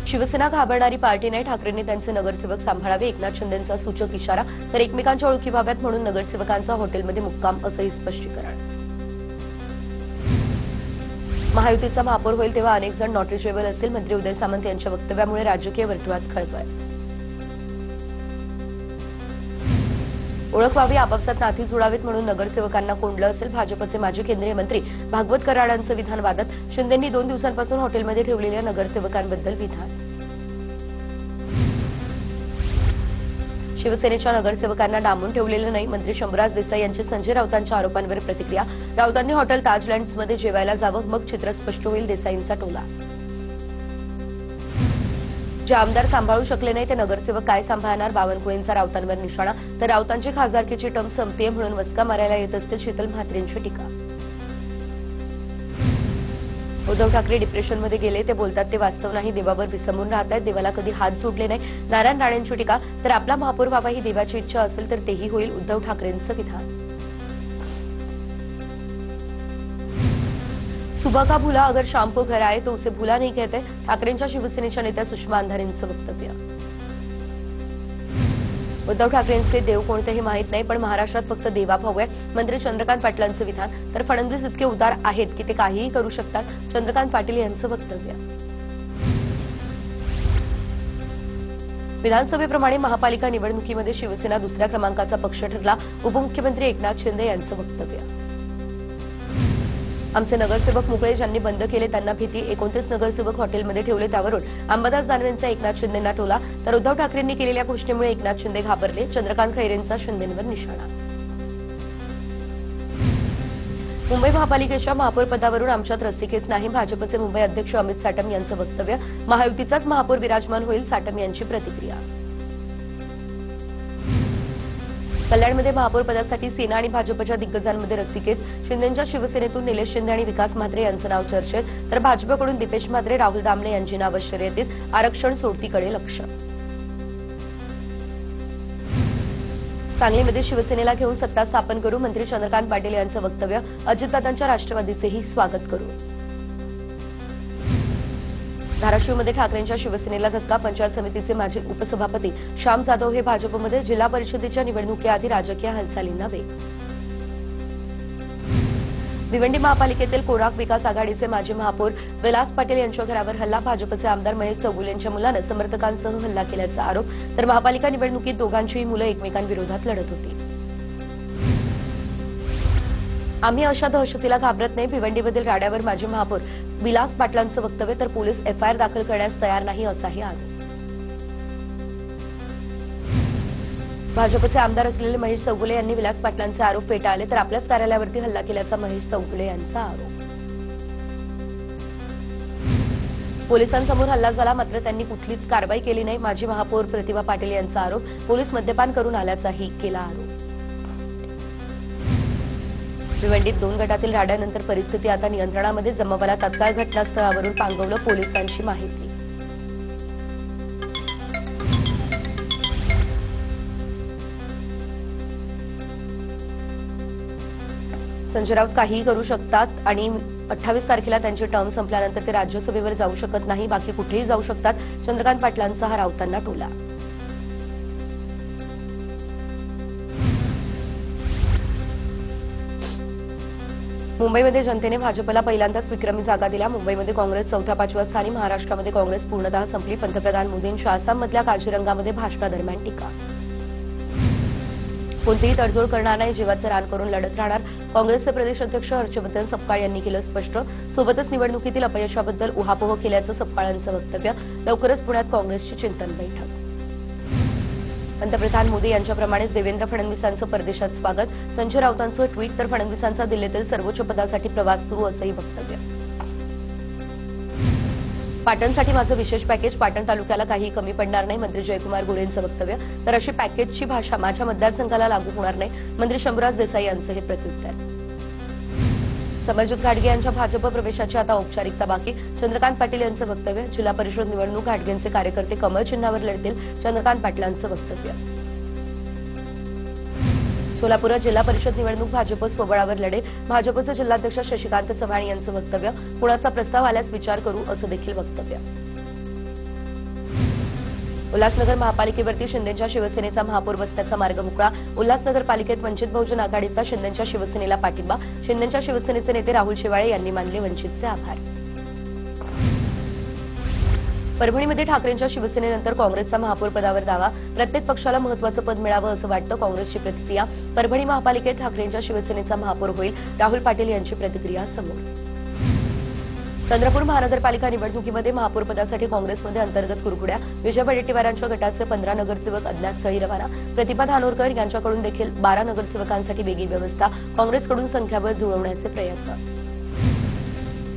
Shiv Sena घाबरणारी party नाही, ठाकरेंनी त्यांचे नगरसेवक सांभाळावे, एकनाथ शिंदेंचा सूचक इशारा. तर एकमेकांच्या ओळखी व्हाव्यात म्हणून नगरसेवकांचा हॉटेलमध्ये मुक्काम, असंही स्पष्टीकरण. महायुतीचा महापौर होईल तेव्हा अनेक जण नॉट रिचेबल असतील, मंत्री उदय सामंत यांच्या वक्तव्यामुळे राजकीय वर्तुळात खळबळ. ओळख व्हावी, आपापसात नाती जुळावीत म्हणून नगरसेवकांना कोंडलं असेल, भाजपचे माजी केंद्रीय मंत्री भागवत कराडांचं विधान वादात. शिंदेंनी 2 दिवसांपासून हॉटेलमध्ये ठेवलेल्या नगरसेवकांबद्दल विधान. शिवसेनेच्या नगरसेवकांना डांबून ठेवलेलं नाही, मंत्री शंभूराज देसाई यांची संजय राऊतांच्या आरोपांवर प्रतिक्रिया. राऊतांनी हॉटेल ताजलँड्समध्ये जेवायला जावं, मग चित्र स्पष्ट होईल, देसाईंचा टोला. जे आमदार सांभाळू शकले नाही ते नगरसेवक काय सांभाळणार, बावनकुळेंचा राऊतांवर निशाणा. तर राऊतांची खासदारकीची टर्म संपतेय म्हणून वसका मारायला येत असतील, शीतल म्हात्रेंची टीका. उद्धव ठाकरे डिप्रेशनमध्ये गेले, ते बोलतात ते वास्तव नाही, देवावर विसंबून राहत आहेत, देवाला कधी हात जोडले नाही, नारायण राणेंची टीका. तर आपला महापौर व्हावा ही देवाची इच्छा असेल तर तेही होईल, उद्धव ठाकरेंचं विधान. सुबह का भूला अगर शाम को घर आए तो उसे भूला नहीं कहते, ठाकरेंच्या शिवसेनेच्या नेत्या सुषमा अंधारेंचं वक्तव्य. उद्धव ठाकरेंचे देव कोणते हे माहीत नाही, पण महाराष्ट्रात फक्त देवाभाऊ आहे, मंत्री चंद्रकांत पाटलांचं विधान. तर फडणवीस इतके उदार आहेत की ते काहीही करू शकतात, चंद्रकांत पाटील यांचं वक्तव्य. विधानसभेप्रमाणे महापालिका निवडणुकीमध्ये शिवसेना दुसऱ्या क्रमांकाचा पक्ष ठरला, उपमुख्यमंत्री एकनाथ शिंदे यांचं वक्तव्य. आमचे नगरसेवक मोकळे, ज्यांनी बंद केले त्यांना भीती, 29 नगरसेवक हॉटेलमध्ये ठेवले, त्यावरून अंबादास दानवेंचा एकनाथ शिंदेंना टोला. तर उद्धव ठाकरेंनी केलेल्या घोषणेमुळे एकनाथ शिंदे घाबरले, चंद्रकांत खैरेंचा शिंदेंवर निशाणा. मुंबई महापालिकेच्या महापौर पदावरून आमच्यात रस्सीखेच नाही, भाजपचे मुंबई अध्यक्ष अमित साटम यांचं वक्तव्य. महायुतीचाच महापौर विराजमान होईल, साटम यांची प्रतिक्रिया. कल्याणमध्ये महापौर पदासाठी सेना आणि भाजपच्या दिग्गजांमध्ये रस्सीखेच, शिंदेंच्या शिवसेनेतून निलेश शिंदे आणि विकास म्हात्रे यांचं नाव चर्चेत. तर भाजपकडून दीपेश म्हात्रे, राहुल दामले यांची नावं शर्यतीत, आरक्षण सोडतीकडे लक्ष. सांगलीमध्ये शिवसेनेला घेऊन सत्ता स्थापन करू, मंत्री चंद्रकांत पाटील यांचं वक्तव्य. अजितदादांच्या राष्ट्रवादीचेही स्वागत करू. धाराशिवमध्ये ठाकरेंच्या शिवसेनेला धक्का, पंचायत समितीचे माजी उपसभापती श्याम जाधव हे भाजपमध्ये, जिल्हा परिषदेच्या निवडणुकीआधी राजकीय हालचालींना वेग. भिवंडी महापालिकेतील कोराक विकास आघाडीचे माजी महापौर विलास पाटील यांच्या घरावर हल्ला, भाजपचे आमदार महेश चौगुले यांच्या मुलानं समर्थकांसह हल्ला केल्याचा आरोप. तर महापालिका निवडणुकीत दोघांचीही मुलं एकमेकांविरोधात लढत होती. आम्ही अशा दहशतीला घाबरत नाही, भिवंडीमधील राड्यावर माजी महापौर विलास पाटलांचं वक्तव्य. तर पोलीस एफआयआर दाखल करण्यास तयार नाही, असाही आरोप. भाजपचे आमदार असलेले महेश चौगुले यांनी विलास पाटलांचे आरोप फेटाळले, तर आपल्याच कार्यालयावरती हल्ला केल्याचा महेश चौगुले यांचा आरोप. पोलिसांसमोर हल्ला झाला, मात्र त्यांनी कुठलीच कारवाई केली नाही, माजी महापौर प्रतिभा पाटील यांचा आरोप. पोलीस मद्यपान करून आल्याचाही केला आरोप. भिवंडीत 2 गटातील राड्यानंतर परिस्थिती आता नियंत्रणामध्ये, जमावाला तात्काळ घटनास्थळावरून पांगवलं, पोलिसांची माहिती. संजय राऊत काहीही करू शकतात आणि 28 तारखेला त्यांची टर्म संपल्यानंतर ते राज्यसभेवर जाऊ शकत नाही, बाकी कुठेही जाऊ शकतात, चंद्रकांत पाटलांचा हा राऊतांना टोला. मुंबईमध्ये जनतेने भाजपला पहिल्यांदाच विक्रमी जागा दिल्या, मुंबईमध्ये काँग्रेस 4-5व्या स्थानी, महाराष्ट्रामध्ये काँग्रेस पूर्णतः संपली, पंतप्रधान मोदींच्या आसाममधल्या काझीरंगामध्ये भाषणादरम्यान टीका. कोणतीही तडजोड करणार नाही, जीवाचं रान करून लढत राहणार, काँग्रेसचे प्रदेश अध्यक्ष हर्षवर्धन सपकाळ यांनी केलं स्पष्ट. सोबतच निवडणुकीतील अपयशाबद्दल उहापोह केल्याचं सपकाळांचं वक्तव्य. लवकरच पुण्यात काँग्रेसची चिंतन बैठक. पंतप्रधान मोदी यांच्याप्रमाणेच देवेंद्र फडणवीसांचं परदेशात स्वागत, संजय राऊतांचं ट्विट. तर फडणवीसांचा दिल्लीतील सर्वोच्च पदासाठी प्रवास सुरू, असंही वक्तव्य. पाटणसाठी माझं विशेष पॅकेज, पाटण तालुक्याला काही कमी पडणार नाही, मंत्री जयकुमार गोरेंचं वक्तव्य. तर अशी पॅकेजची भाषा माझ्या मतदारसंघाला लागू होणार नाही, मंत्री शंभूराज देसाई यांचं हे प्रत्युत्तर. समरजित घाटगे यांच्या भाजप प्रवेशाची आता औपचारिकता बाकी, चंद्रकांत पाटील यांचं वक्तव्य. जिल्हा परिषद निवडणूक घाटगेंचे कार्यकर्ते कमळ चिन्हावर लढतील, चंद्रकांत पाटलांचं वक्तव्य. सोलापुरात जिल्हा परिषद निवडणूक भाजप स्वबळावर लढेल, भाजपचे जिल्हाध्यक्ष शशिकांत चव्हाण यांचं वक्तव्य. कुणाचा प्रस्ताव आल्यास विचार करू, असं देखील वक्तव्य. उल्हासनगर महापालिकेवरती शिंदेच्या शिवसेनेचा महापौर बसण्याचा मार्ग मोकळा. उल्हासनगर पालिकेत वंचित बहुजन आघाडीचा शिंदेच्या शिवसेनेला पाठिंबा. शिंदेच्या शिवसेनेचे नेते राहुल शेवाळे यांनी मानले वंचितचे आभार. परभणीमध्ये ठाकरेंच्या शिवसेनेनंतर काँग्रेसचा महापौर पदावर दावा. प्रत्येक पक्षाला महत्त्वाचं पद मिळावं असं वाटतं, काँग्रेसची प्रतिक्रिया. परभणी महापालिकेत ठाकरेंच्या शिवसेनेचा महापौर होईल, राहुल पाटील यांची प्रतिक्रिया समोर. चंद्रपूर महानगरपालिका निवडणुकीमध्ये महापौर पदासाठी काँग्रेसमध्ये अंतर्गत कुरघोड्या. विजय वडेट्टीवारांच्या गटाचे 15 नगरसेवक अज्ञातस्थळी रवाना. प्रतिभा धानोरकर यांच्याकडून देखील 12 नगरसेवकांसाठी वेगळी व्यवस्था. काँग्रेसकडून संख्याबळ जुळवण्याचे प्रयत्न.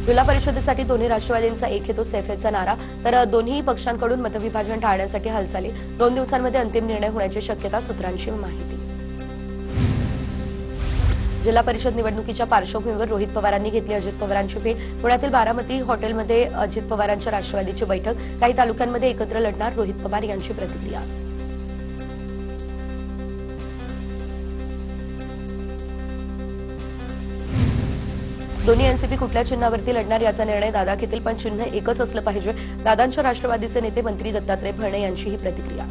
जिल्हा परिषदेसाठी दोन्ही राष्ट्रवादींचा एक हेतू सैफेचा नारा, तर दोन्ही पक्षांकडून मतविभाजन टाळण्यासाठी हालचाली. 2 दिवसांमध्ये अंतिम निर्णय होण्याची शक्यता, सूत्रांची माहिती. जिल्हा परिषद निवडणुकीच्या पार्श्वभूमीवर रोहित पवारांनी घेतली अजित पवारांची भेट. पुण्यातील बारामती हॉटेलमध्ये अजित पवारांच्या राष्ट्रवादीची बैठक. काही तालुक्यांमध्ये एकत्र लढणार, रोहित पवार यांची प्रतिक्रिया. दोन्ही एनसीपी कुठल्या चिन्हावरती लढणार याचा निर्णय दादा घेतील, पण चिन्ह एकच असलं पाहिजे. दादांच्या राष्ट्रवादीचे नेते मंत्री दत्तात्रय भरणे यांची ही प्रतिक्रिया.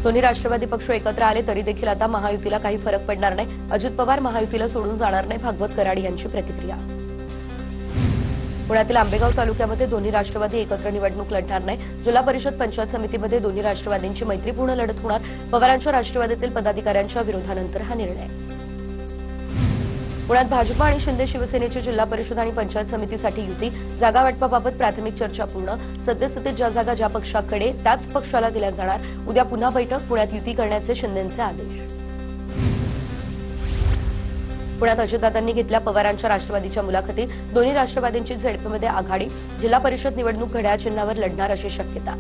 दोन्ही राष्ट्रवादी पक्ष एकत्र आले तरी देखील आता महायुतीला काही फरक पडणार नाही. अजित पवार महायुतीला सोडून जाणार नाही, भागवत कराड यांची प्रतिक्रिया. पुण्यातील आंबेगाव तालुक्यामध्ये दोन्ही राष्ट्रवादी एकत्र निवडणूक लढणार नाही. जिल्हा परिषद पंचायत समितीमध्ये दोन्ही राष्ट्रवादींची मैत्रीपूर्ण लढत होणार. पवारांच्या राष्ट्रवादीतील पदाधिकाऱ्यांच्या विरोधानंतर हा निर्णय. पुण्यात भाजप आणि शिंदे शिवसेनेची जिल्हा परिषद आणि पंचायत समितीसाठी युती. जागा वाटपाबाबत प्राथमिक चर्चा पूर्ण. सद्यस्थितीत ज्या जागा ज्या पक्षाकडे त्याच पक्षाला दिल्या जाणार. उद्या पुन्हा बैठक. पुण्यात युती करण्याचे शिंदेंचे आदेश. पुण्यात अजितदादांनी घेतल्या पवारांच्या राष्ट्रवादीच्या मुलाखती. दोन्ही राष्ट्रवादींची झेडपीमध्ये आघाडी. जिल्हा परिषद निवडणूक घड्याळ चिन्हावर लढणार अशी शक्यता.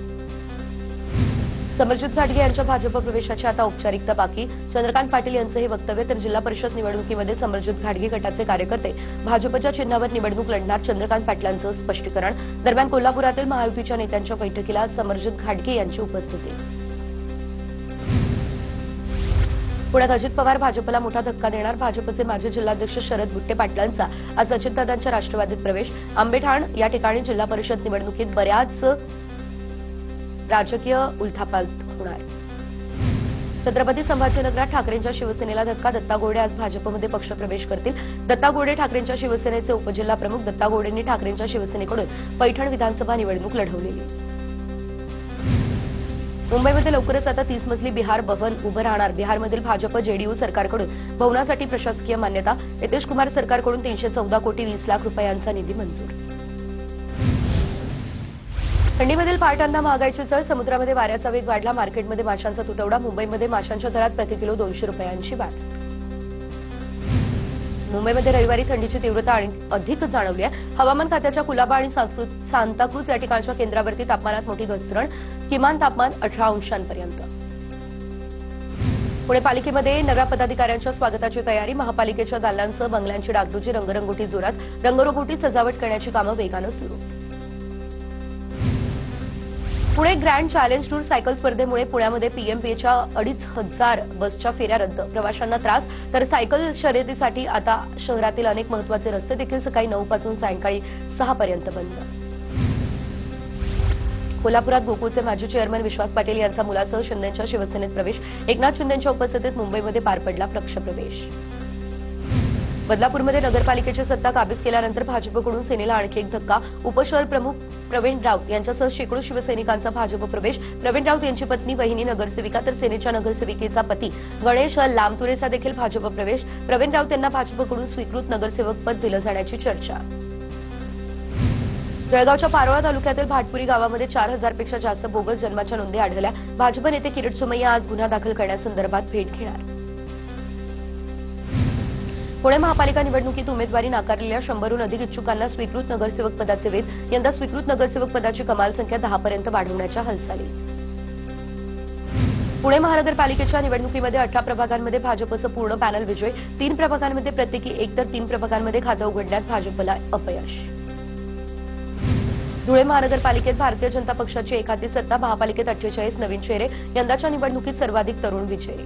समरजित घाटगे यांच्या भाजप प्रवेशाची आता औपचारिकता बाकी. चंद्रकांत पाटील यांचं हे वक्तव्य. तर जिल्हा परिषद निवडणुकीमध्ये समरजित घाटगे गटाचे कार्यकर्ते भाजपच्या चिन्हावर निवडणूक लढणार, चंद्रकांत पाटलांचं स्पष्टीकरण. दरम्यान कोल्हापुरातील महायुतीच्या नेत्यांच्या बैठकीला समरजित घाटगे यांची उपस्थिती. पुण्यात अजित पवार भाजपला मोठा धक्का देणार. भाजपचे माजी जिल्हाध्यक्ष शरद बुट्टे पाटलांचा आज अजितदादांच्या राष्ट्रवादीत प्रवेश. आंबेठाण या ठिकाणी जिल्हा परिषद निवडणुकीत बऱ्याच राजकीय उलथापालथ होणार. छत्रपती संभाजीनगरात ठाकरेंच्या शिवसेनेला धक्का. दत्ता गोरडे आज भाजपमध्ये पक्षप्रवेश करतील. दत्ता गोरडे ठाकरेंच्या शिवसेनेचे उपजिल्हा प्रमुख. दत्ता गोरडेंनी ठाकरेंच्या शिवसेनेकडून पैठण विधानसभा निवडणूक लढवलेली. मुंबईमध्ये लवकरच आता 30 मजली बिहार भवन उभं राहणार. बिहारमधील भाजप जेडीयू सरकारकडून भवनासाठी प्रशासकीय मान्यता. नितीश कुमार सरकारकडून 314 कोटी 20 लाख रुपयांचा निधी मंजूर. थंडीमधील पाटांना महागाईची झळ. समुद्रामध्ये वाऱ्याचा वेग वाढला. मार्केटमध्ये माशांचा तुटवडा. मुंबईमध्ये माशांच्या दरात प्रतिकिलो 200 रुपयांची वाढ. मुंबईमध्ये रविवारी थंडीची तीव्रता अधिक जाणवली आहे. हवामान खात्याच्या कुलाबा आणि सांताक्रूज या ठिकाणच्या केंद्रावरती तापमानात मोठी घसरण. किमान तापमान 18 अंशांपर्यंत. पुणे पालिकेमध्ये नव्या पदाधिकाऱ्यांच्या स्वागताची तयारी. महापालिकेच्या दालनांसह बंगल्यांची डागडुजी, रंगरंगोटी जोरात. रंगरंगोटी सजावट करण्याची कामं वेगानं सुरू. Pune grand challenge tour cycle स्पर्धेमुळे पुण्यामध्ये पीएमपीच्या 2,500 बसच्या फेऱ्या रद्द. प्रवाशांना त्रास. तर सायकल शर्यतीसाठी आता शहरातील अनेक महत्त्वाचे रस्ते देखील सकाळी 9 पासून सायंकाळी 6 पर्यंत बंद. कोल्हापुरात गोकुळचे माजी चेअरमन विश्वास पाटील यांचा मुलासह शिंदेच्या शिवसेनेत प्रवेश. एकनाथ शिंदेच्या उपस्थितीत मुंबईमध्ये पार पडला पक्षप्रवेश. बदलापूरमध्ये नगरपालिकेची सत्ता काबीज केल्यानंतर भाजपकडून सेनेला आणखी एक धक्का. उपशहर प्रमुख प्रवीण राऊत यांच्यासह शेकडो शिवसैनिकांचा भाजप प्रवेश. प्रवीण राऊत यांची पत्नी वहिनी नगरसेविका, तर सेनेच्या नगरसेविकेचा पती गणेश लामतुरेचा देखील भाजप प्रवेश. प्रवीण राऊत यांना भाजपकडून स्वीकृत नगरसेवक पद दिलं जाण्याची चर्चा. जळगावच्या पारोळा तालुक्यातील भाटपुरी गावामध्ये 4,000 पेक्षा जास्त बोगस जन्माच्या नोंदी आढळल्या. भाजप नेते किरीट सोमय्या आज गुन्हा दाखल करण्यासंदर्भात भेट घेणार. पुणे महापालिका निवडणुकीत उमेदवारी नाकारलेल्या 100हून अधिक इच्छुकांना स्वीकृत नगरसेवक पदाचे वेध. यंदा स्वीकृत नगरसेवक पदाची कमाल संख्या 10 पर्यंत वाढवण्याच्या हालचाली. पुणे महानगरपालिकेच्या निवडणुकीमध्ये 18 प्रभागांमध्ये भाजपचं पूर्ण पॅनल विजय. 3 प्रभागांमध्ये प्रत्येकी 1 तर 3 प्रभागांमध्ये खातं उघडण्यात भाजपला अपयश. धुळे महानगरपालिकेत भारतीय जनता पक्षाची एकाती सत्ता. महापालिकेत 48 नवीन चेहरे. यंदाच्या निवडणुकीत सर्वाधिक तरुण विजयी.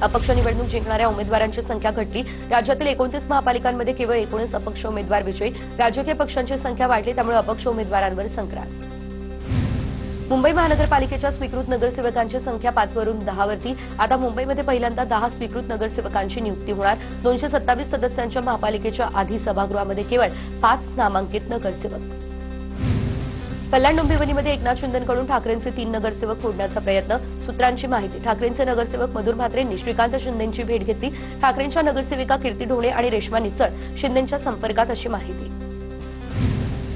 अपक्ष निवडणूक जिंकणाऱ्या उमेदवारांची संख्या घटली। राज्यातील 29 महापालिकांमध्ये केवळ 19 अपक्ष उमेदवार विजयी। राजकीय पक्षांची संख्या वाढली, त्यामुळे अपक्ष उमेदवारांवर संक्रांत। मुंबई महानगरपालिकेच्या स्वीकृत नगरसेवकांची संख्या 5 वरून 10 वरती। आता मुंबईमध्ये पहिल्यांदा 10 स्वीकृत नगरसेवकांची नियुक्ती होणार। 227 सदस्यांच्या महापालिकेच्या आधी सभागृहामध्ये केवळ 5 नामांकित नगरसेवक। कल्याण डोंबिवलीमध्ये एकनाथ शिंदेंकडून ठाकरेंचे 3 नगरसेवक फोडण्याचा प्रयत्न। सूत्रांची माहिती, ठाकरेंचे नगरसेवक मधुर म्हात्रेंनी श्रीकांत शिंदेंची भेट घेतली। ठाकरेंच्या नगरसेविका कीर्ती ढोणे आणि रेश्मा निचळ शिंदेंच्या संपर्कात, अशी माहिती।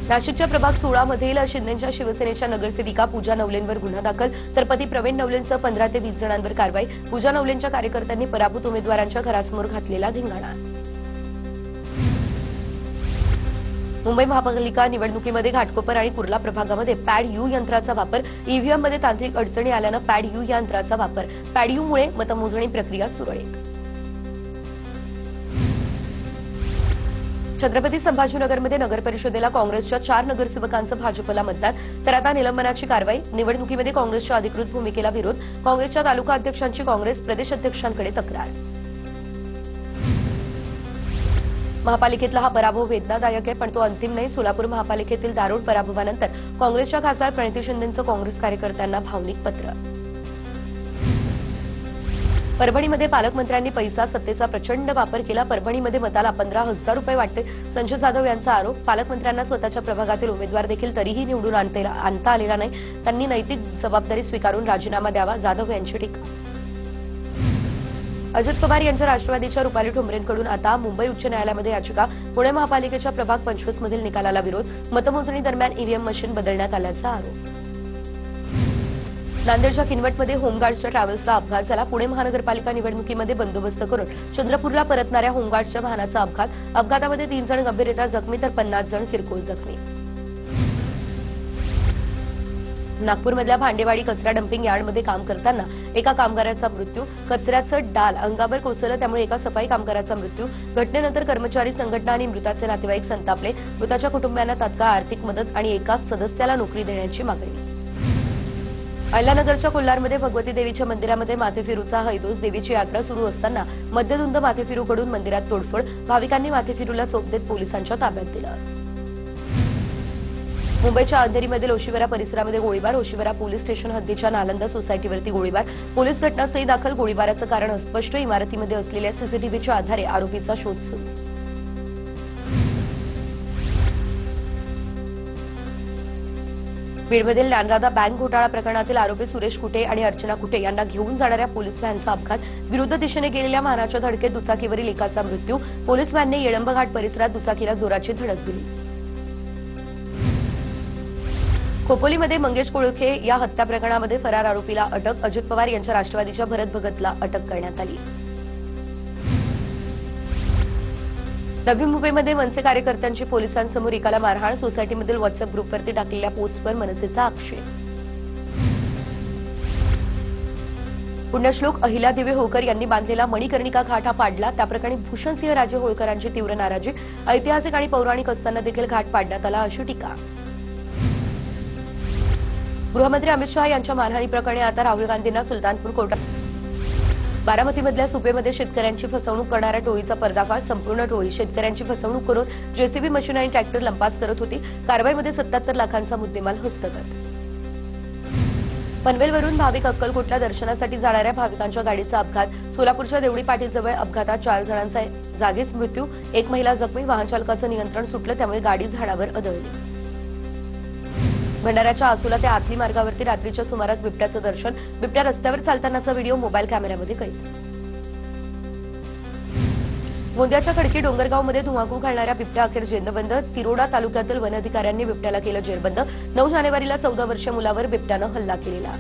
नाशिकच्या प्रभाग 16 मधील शिंदेंच्या शिवसेनेच्या नगरसेविका पूजा नवलेंवर गुन्हा दाखल, तर पती प्रवीण नवलेंसह 15 ते 20 जणांवर कारवाई। पूजा नवलेंच्या कार्यकर्त्यांनी पराभूत उमेदवारांच्या घरासमोर घातलेला धिंगाणा। मुंबई महापालिका निवडणुकीमध्ये घाटकोपर आणि कुर्ला प्रभागामध्ये पॅड यू यंत्राचा वापर। ईव्हीएममध्ये तांत्रिक अडचणी आल्यानं पॅड यू यंत्राचा वापर। पॅड यूमुळे मतमोजणी प्रक्रिया सुरळीत। छत्रपती संभाजीनगरमध्ये नगरपरिषदेला काँग्रेसच्या 4 नगरसेवकांचं भाजपला मतदान, तर आता निलंबनाची कारवाई। निवडणुकीमध्ये काँग्रेसच्या अधिकृत भूमिकेला विरोध। काँग्रेसच्या तालुका अध्यक्षांची काँग्रेस प्रदेश अध्यक्षांकडे तक्रार। महापालिकेतला हा पराभव वेदनादायक आहे, पण तो अंतिम नाही। सोलापूर महापालिकेतील दारुण पराभवानंतर काँग्रेसच्या खासदार प्रणिती शिंदेंचं काँग्रेस कार्यकर्त्यांना भावनिक पत्र। परभणीमध्ये पालकमंत्र्यांनी पैसा सत्तेचा प्रचंड वापर केला। परभणीमध्ये मताला 15,000 रुपये वाटते, संजय जाधव यांचा आरोप। पालकमंत्र्यांना स्वतःच्या प्रभागातील उमेदवार देखील तरीही निवडून आणता आलेला नाही। त्यांनी नैतिक जबाबदारी स्वीकारून राजीनामा द्यावा, जाधव यांची टीका। अजित पवार यांच्या राष्ट्रवादीच्या रुपाली ठोंबरेंकडून आता मुंबई उच्च न्यायालयामध्ये याचिका। पुणे महापालिकेच्या प्रभाग 25 मधील निकालाला विरोध। मतमोजणी दरम्यान ईव्हीएम मशीन बदलण्यात आल्याचा आरोप। नांदेडच्या किनवटमध्ये होमगार्ड्सच्या ट्रॅव्हल्सला अपघात झाला। पुणे महानगरपालिका निवडणुकीमध्ये बंदोबस्त करून चंद्रपूरला परतणाऱ्या होमगार्ड्सच्या वाहनाचा अपघात। अपघातामध्ये 3 जण गंभीररीत्या जखमी, तर 50 जण किरकोळ जखमी। नागपूरमधल्या भांडेवाडी कचरा डम्पिंग यार्डमध्ये काम करताना एका कामगाराचा मृत्यू। कचऱ्याचं डाल अंगावर कोसळलं, त्यामुळे एका सफाई कामगाराचा मृत्यू। घटनेनंतर कर्मचारी संघटना आणि मृताचे नातेवाईक संतापले। मृताच्या कुटुंबियांना तात्काळ आर्थिक मदत आणि एका सदस्याला नोकरी देण्याची मागणी। अहिल्यानगरच्या कोल्हारमध्ये भगवती देवीच्या मंदिरामध्ये माथेफिरूचा हैदोस। देवीची यात्रा सुरू असताना मध्यधुंद माथेफिरूकडून मंदिरात तोडफोड। भाविकांनी माथेफिरूला चोप देत पोलिसांच्या ताब्यात दिलं। मुंबईच्या अंधेरीमधील ओशिवरा परिसरामध्ये गोळीबार। ओशिवरा पोलीस स्टेशन हद्दीच्या नालंदा सोसायटीवरती गोळीबार। पोलीस घटनास्थळी दाखल। गोळीबाराचं कारण अस्पष्ट। इमारतीमध्ये असलेल्या सीसीटीव्हीच्या आधारे आरोपीचा शोध सुरू। बीडमधील ज्ञानराधा बँक घोटाळा प्रकरणातील आरोपी सुरेश कुटे आणि अर्चना कुटे यांना घेऊन जाणाऱ्या पोलीस व्हॅनचा अपघात। विरुद्ध दिशेने गेलेल्या वाहनाच्या धडकेत दुचाकीवरील एकाचा मृत्यू। पोलीस व्हॅनने येळंब घाट परिसरात दुचाकीला जोराची धडक दिली। खोपोलीमध्ये मंगेश कोळखे या हत्या प्रकरणामध्ये फरार आरोपीला अटक। अजित पवार यांच्या राष्ट्रवादीच्या भरत भगतला अटक करण्यात आली। नवी मुंबईमध्ये मनसे कार्यकर्त्यांची पोलिसांसमोर एकाला मारहाण। सोसायटीमधील व्हॉट्सअप ग्रुपवरती टाकलेल्या पोस्टवर मनसेचा आक्षेप। पुण्यश्लोक अहिल्यादेवी होळकर यांनी बांधलेला मणिकर्णिका घाट हा पाडला। त्याप्रकरणी भूषणसिंह राजे होळकरांची तीव्र नाराजी। ऐतिहासिक आणि पौराणिक असताना देखील घाट पाडण्यात आला, अशी टीका। गृहमंत्री अमित शहा यांच्या मानहानी प्रकरणी आता राहुल गांधींना सुलतानपूर कोर्टात। बारामतीमधल्या सुपेमध्ये शेतकऱ्यांची फसवणूक करणाऱ्या टोळीचा पर्दाफाश। संपूर्ण टोळी शेतकऱ्यांची फसवणूक करून जेसीबी मशीन आणि ट्रॅक्टर लंपास करत होती। कारवाईमध्ये 77 लाखांचा मुद्देमाल हस्तगत। पनवेलवरून भाविक अक्कलकोटला दर्शनासाठी जाणाऱ्या भाविकांच्या गाडीचा अपघात। सोलापूरच्या देवडी पाटीजवळ अपघातात 4 जणांचा जागीच मृत्यू। एक महिला जखमी। वाहन चालकाचं नियंत्रण सुटलं, त्यामुळे गाडी झाडावर आदळली। भंडाऱ्याच्या आसोला ते आतली मार्गावरती रात्रीच्या सुमारास बिबट्याचं दर्शन। बिबट्या रस्त्यावर चालतानाचा व्हिडिओ मोबाईल कॅमेऱ्यामध्ये कैद। गोंदियाच्या खडकी डोंगरगावमध्ये धुमाकूळ घालणाऱ्या बिबट्या अखेर जेरबंद। तिरोडा तालुक्यातील वन अधिकाऱ्यांनी बिबट्याला केलं जेरबंद। 9 जानेवारीला 14 वर्षीय मुलावर बिबट्यानं हल्ला केलेला।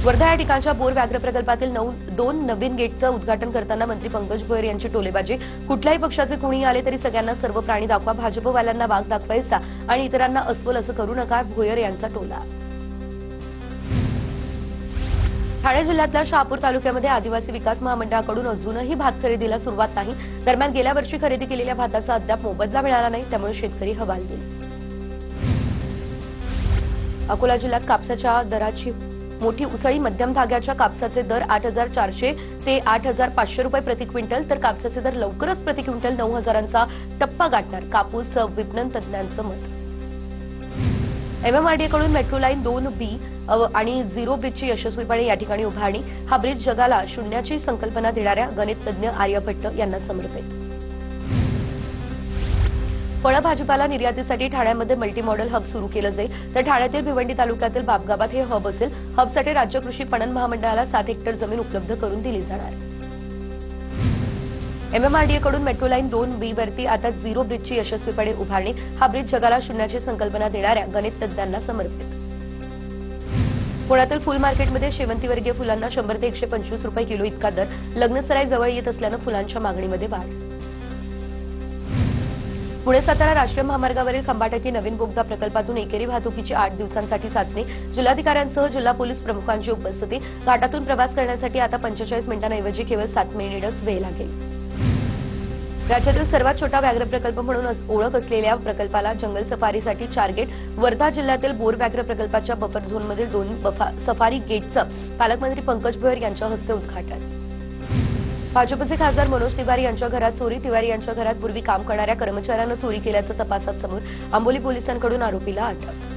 वर्धा या ठिकाणच्या बोर व्याघ्र प्रकल्पातील 2 नवीन गेटचं उद्घाटन करताना मंत्री पंकज भोयर यांची टोलेबाजी। कुठल्याही पक्षाचे कुणी आले तरी सगळ्यांना सर्व प्राणी दाखवा, भाजपवाल्यांना वाघ दाखवायचा आणि इतरांना अस्वल असं करू नका, भोयर यांचा टोला। ठाणे जिल्ह्यातल्या शहापूर तालुक्यामध्ये आदिवासी विकास महामंडळाकडून अजूनही भात खरेदीला सुरुवात नाही। दरम्यान गेल्या वर्षी खरेदी केलेल्या भाताचा अद्याप मोबदला मिळाला नाही, त्यामुळे शेतकरी हवालदिल। अकोला जिल्ह्यात कापसाच्या दराची मोठी उसळी मध्यम धाग्याच्या कापसाचे दर 8,400 ते 8,500 रुपये प्रति क्विंटल, तर कापसाचे दर लवकरच प्रति क्विंटल 9,000चा टप्पा गाठणार, कापूस विपणन तज्ज्ञांचं मत. एमएमआरडीएकडून मेट्रो लाईन 2B आणि झिरो ब्रिजची यशस्वीपणे या ठिकाणी उभारणी. हा ब्रिज जगाला शून्याची संकल्पना देणाऱ्या गणित तज्ज्ञ आर्यभट्ट यांना समर्पित. फळं भाजीपाला निर्यातीसाठी ठाण्यामध्ये मल्टी मॉडेल हब सुरू केलं जाईल, तर ठाण्यातील भिवंडी तालुक्यातील बापगावात हे हब असेल. हबसाठी राज्य कृषी पणन महामंडळाला 7 हेक्टर जमीन उपलब्ध करून दिली जाणार. एमएमआरडीएकडून मेट्रो लाईन 2B वरती आता झिरो ब्रिजची यशस्वीपणे उभारणी. हा ब्रिज जगाला शून्याची संकल्पना देणाऱ्या गणित तज्ज्ञांना समर्पित. पुण्यातील फुल मार्केटमध्ये शेवंतीवर्गीय फुलांना 100 ते 125 रुपये किलो इतका दर. लग्नसराई जवळ येत असल्यानं फुलांच्या मागणीमध्ये वाढ. पुणे सातारा राष्ट्रीय महामार्गावरील खंबाटकी नवीन बोगदा प्रकल्पातून एकेरी वाहतुकीची 8 दिवसांसाठी चाचणी. जिल्हाधिकाऱ्यांसह जिल्हा पोलीस प्रमुखांची उपस्थिती. घाटातून प्रवास करण्यासाठी आता 45 मिनिटांऐवजी केवळ 7 मिनिटच वेळ लागेल. राज्यातील सर्वात छोटा व्याघ्र प्रकल्प म्हणून ओळख असलेल्या प्रकल्पाला जंगल सफारीसाठी 4 गेट. वर्धा जिल्ह्यातील बोर व्याघ्र प्रकल्पाच्या बफर झोनमधील 2 सफारी गेटचं पालकमंत्री पंकज भोयर यांच्या हस्ते उद्घाटन. भाजपचे खासदार मनोज तिवारी यांच्या घरात चोरी. तिवारी यांच्या घरात पूर्वी काम करणाऱ्या कर्मचाऱ्यानं चोरी केल्याचं तपासात समोर. आंबोली पोलिसांकडून आरोपीला अटक.